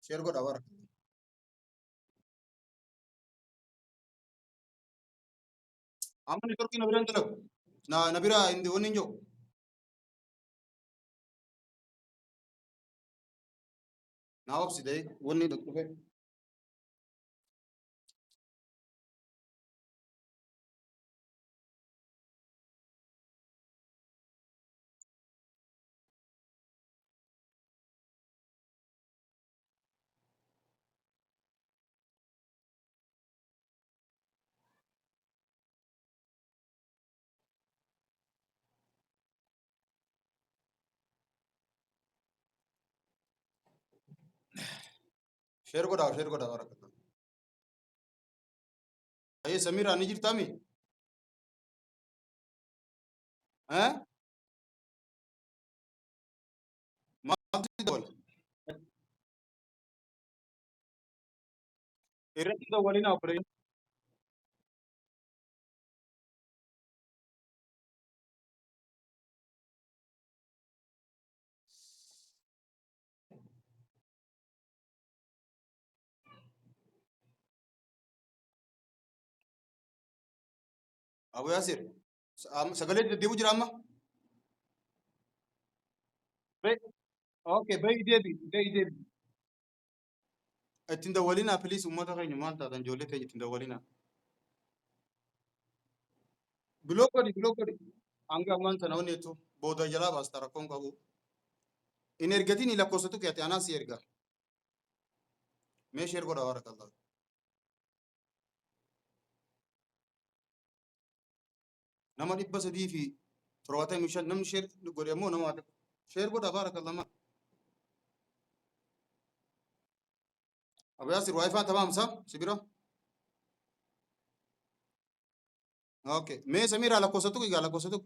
Share godha bara. Amma network na biran talo. Na bira indi woni njo. Na opsi dai woni da kufe. Share godha bara. Aye Samira ni jirtami? Eh? Ma dol. Irati da wali na opere. Abu Yasir. Sagale debu jira amma? Be okay be ide. Tinda walina please umata kai nyuma ta dan jole te tinda walina. Block kodi. Anga man sana woni to boda jala bas tara kon kabu. Inergatini la kosotu ke ati anasi erga. Me share godha bara kallah. Nama dibba sadi fi torwata mishan nam share godha mo nama share godha bara kallah ma. Abu Yasir wifi tamam sa? Sibira? Okay. Me Samira la kosotu ki la kosotu.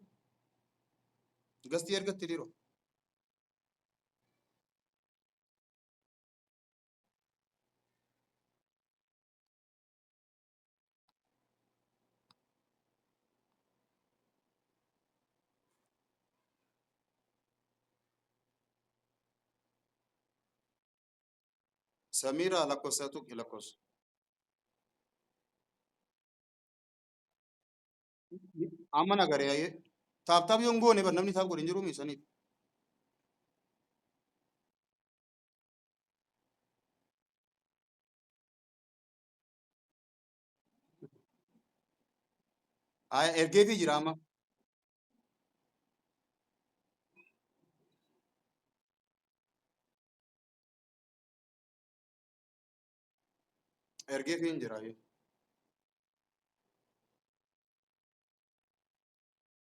Gasti erga tidiro. Samira la kosotu ki la kos. Amana gare aye. Tab yung bo ne ba namni tab godin jiru mi sani. Ay erge fi jirama. Erge fi jira aye.